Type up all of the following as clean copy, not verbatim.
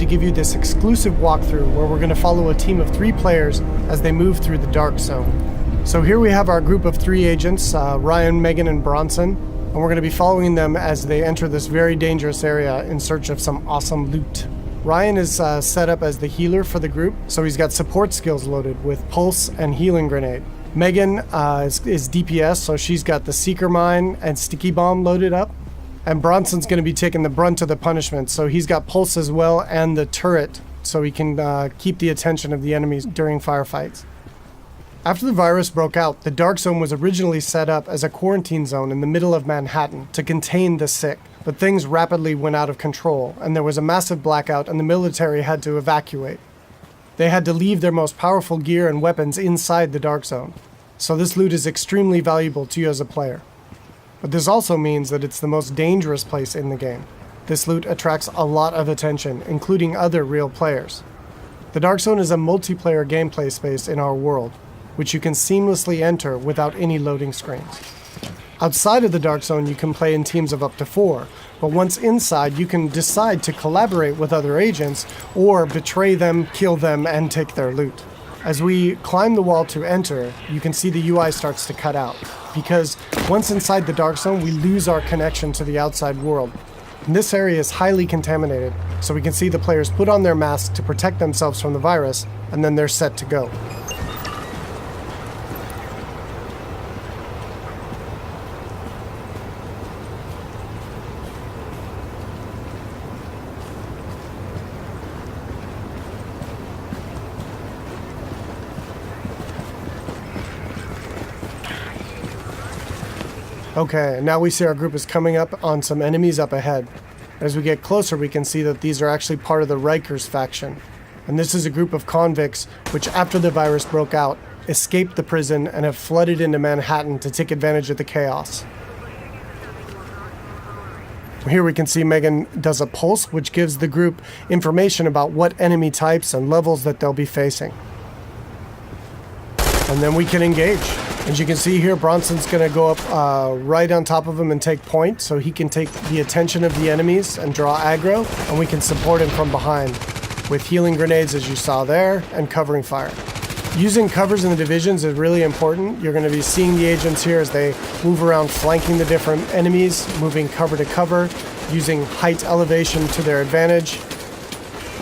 to give you this exclusive walkthrough where we're going to follow a team of 3 players as they move through the Dark Zone. So here we have our group of 3 agents, Ryan, Megan, and Bronson, and we're going to be following them as they enter this very dangerous area in search of some awesome loot. Ryan is set up as the healer for the group, so he's got support skills loaded with Pulse and Healing Grenade. Megan is DPS, so she's got the Seeker Mine and Sticky Bomb loaded up. And Bronson's going to be taking the brunt of the punishment, so he's got Pulse as well and the turret, so he can keep the attention of the enemies during firefights. After the virus broke out, the Dark Zone was originally set up as a quarantine zone in the middle of Manhattan to contain the sick, but things rapidly went out of control, and there was a massive blackout and the military had to evacuate. They had to leave their most powerful gear and weapons inside the Dark Zone, so this loot is extremely valuable to you as a player. But this also means that it's the most dangerous place in the game. This loot attracts a lot of attention, including other real players. The Dark Zone is a multiplayer gameplay space in our world, which you can seamlessly enter without any loading screens. Outside of the Dark Zone, you can play in teams of up to 4, but once inside, you can decide to collaborate with other agents or betray them, kill them, and take their loot. As we climb the wall to enter, you can see the UI starts to cut out, because once inside the Dark Zone, we lose our connection to the outside world. And this area is highly contaminated, so we can see the players put on their masks to protect themselves from the virus, and then they're set to go. Okay, now we see our group is coming up on some enemies up ahead. As we get closer, we can see that these are actually part of the Rikers faction. And this is a group of convicts which, after the virus broke out, escaped the prison and have flooded into Manhattan to take advantage of the chaos. Here we can see Megan does a pulse, which gives the group information about what enemy types and levels that they'll be facing. And then we can engage. As you can see here, Bronson's going to go up right on top of him and take point, so he can take the attention of the enemies and draw aggro, and we can support him from behind with healing grenades, as you saw there, and covering fire. Using covers in the divisions is really important. You're going to be seeing the agents here as they move around flanking the different enemies, moving cover to cover, using height elevation to their advantage,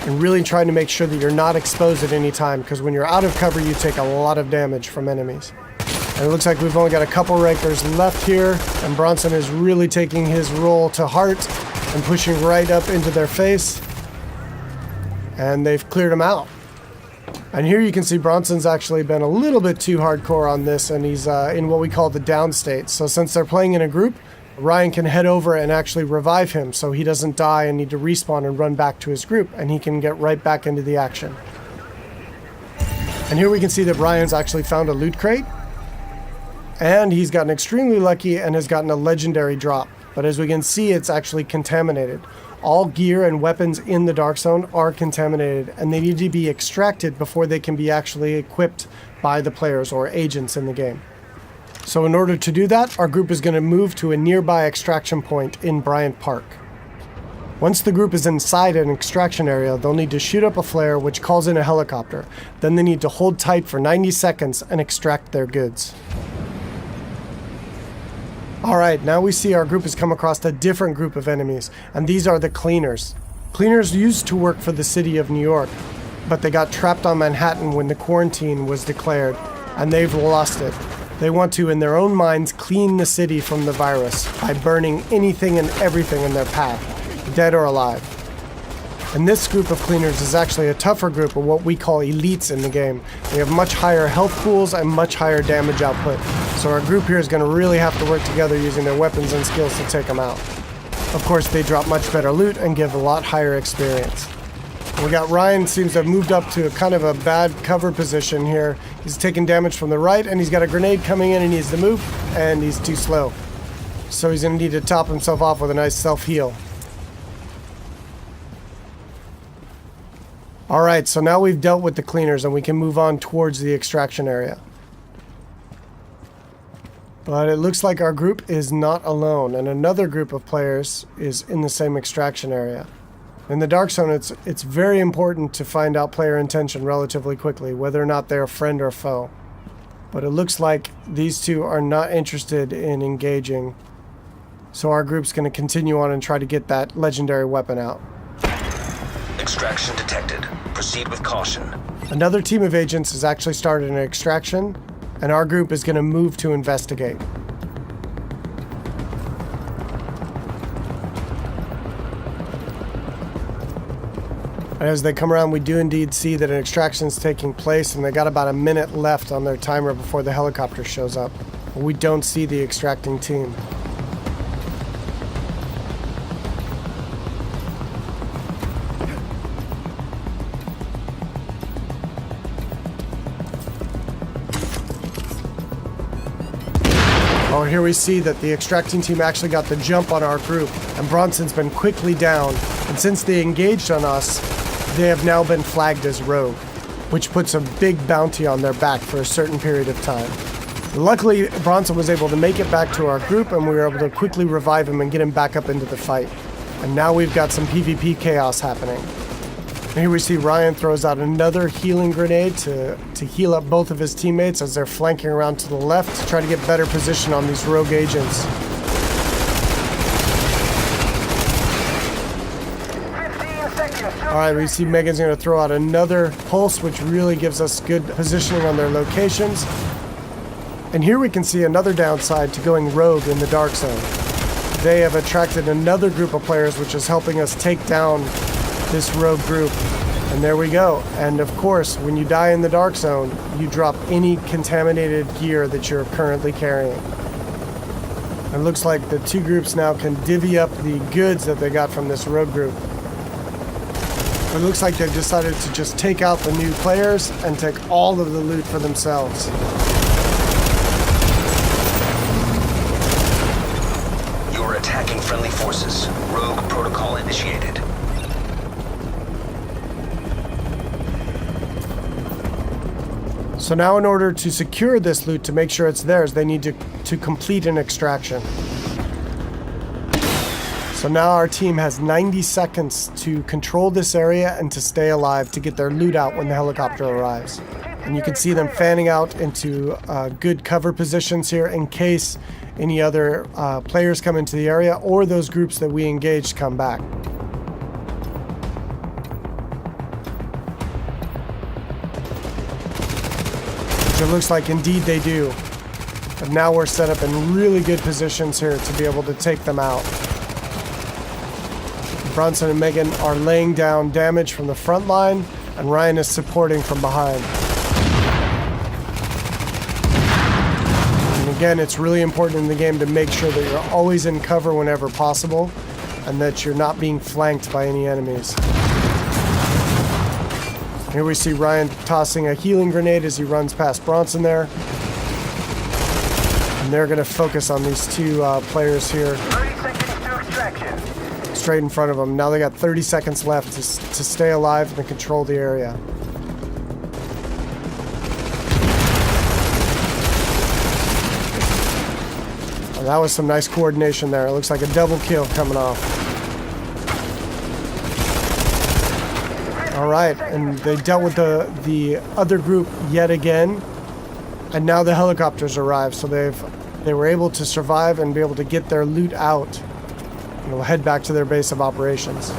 and really trying to make sure that you're not exposed at any time, because when you're out of cover, you take a lot of damage from enemies. And it looks like we've only got a couple Rikers left here, and Bronson is really taking his role to heart and pushing right up into their face. And they've cleared him out. And here you can see Bronson's actually been a little bit too hardcore on this, and he's in what we call the down state. So since they're playing in a group, Ryan can head over and actually revive him so he doesn't die and need to respawn and run back to his group, and he can get right back into the action. And here we can see that Ryan's actually found a loot crate. And he's gotten extremely lucky and has gotten a legendary drop. But as we can see, it's actually contaminated. All gear and weapons in the Dark Zone are contaminated, and they need to be extracted before they can be actually equipped by the players or agents in the game. So in order to do that, our group is going to move to a nearby extraction point in Bryant Park. Once the group is inside an extraction area, they'll need to shoot up a flare which calls in a helicopter. Then they need to hold tight for 90 seconds and extract their goods. Alright, now we see our group has come across a different group of enemies, and these are the Cleaners. Cleaners used to work for the city of New York, but they got trapped on Manhattan when the quarantine was declared, and they've lost it. They want to, in their own minds, clean the city from the virus by burning anything and everything in their path, dead or alive. And this group of Cleaners is actually a tougher group of what we call elites in the game. They have much higher health pools and much higher damage output. So our group here is going to really have to work together using their weapons and skills to take them out. Of course, they drop much better loot and give a lot higher experience. We got Ryan seems to have moved up to a kind of a bad cover position here. He's taking damage from the right, and he's got a grenade coming in and he needs to move, and he's too slow. So he's going to need to top himself off with a nice self-heal. Alright, so now we've dealt with the Cleaners and we can move on towards the extraction area. But it looks like our group is not alone, and another group of players is in the same extraction area. In the Dark Zone, it's very important to find out player intention relatively quickly, whether or not they're friend or foe. But it looks like these two are not interested in engaging. So our group's going to continue on and try to get that legendary weapon out. Extraction detected. Proceed with caution. Another team of agents has actually started an extraction, and our group is going to move to investigate. And as they come around, we do indeed see that an extraction is taking place, and they got about a minute left on their timer before the helicopter shows up. We don't see the extracting team. Oh, here we see that the extracting team actually got the jump on our group, and Bronson's been quickly down, and since they engaged on us, they have now been flagged as rogue, which puts a big bounty on their back for a certain period of time. Luckily, Bronson was able to make it back to our group, and we were able to quickly revive him and get him back up into the fight. And now we've got some PvP chaos happening. And here we see Ryan throws out another healing grenade to heal up both of his teammates as they're flanking around to the left to try to get better position on these rogue agents. Alright, we see Megan's going to throw out another pulse, which really gives us good positioning on their locations. And here we can see another downside to going rogue in the Dark Zone. They have attracted another group of players, which is helping us take down this rogue group. And there we go. And of course, when you die in the Dark Zone, you drop any contaminated gear that you're currently carrying. It looks like the two groups now can divvy up the goods that they got from this rogue group. It looks like they've decided to just take out the new players and take all of the loot for themselves. You're attacking friendly forces. Rogue protocol initiated. So now in order to secure this loot, to make sure it's theirs, they need to complete an extraction. So now our team has 90 seconds to control this area and to stay alive to get their loot out when the helicopter arrives. And you can see them fanning out into good cover positions here in case any other players come into the area or those groups that we engaged come back. It looks like indeed they do. But now we're set up in really good positions here to be able to take them out. Bronson and Megan are laying down damage from the front line, and Ryan is supporting from behind. And again, it's really important in the game to make sure that you're always in cover whenever possible, and that you're not being flanked by any enemies. Here we see Ryan tossing a healing grenade as he runs past Bronson there. And they're going to focus on these two players here. 30 seconds to extraction. Straight in front of them. Now they got 30 seconds left to stay alive and control the area. Oh, that was some nice coordination there. It looks like a double kill coming off. Alright, and they dealt with the other group yet again, and now the helicopters arrived, so they were able to survive and be able to get their loot out, and will head back to their base of operations.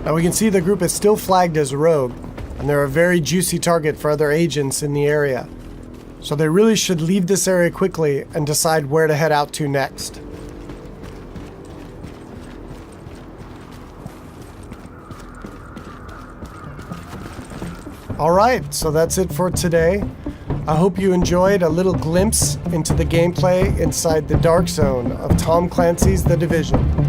Now we can see the group is still flagged as rogue, and they're a very juicy target for other agents in the area. So they really should leave this area quickly and decide where to head out to next. Alright, so that's it for today. I hope you enjoyed a little glimpse into the gameplay inside the Dark Zone of Tom Clancy's The Division.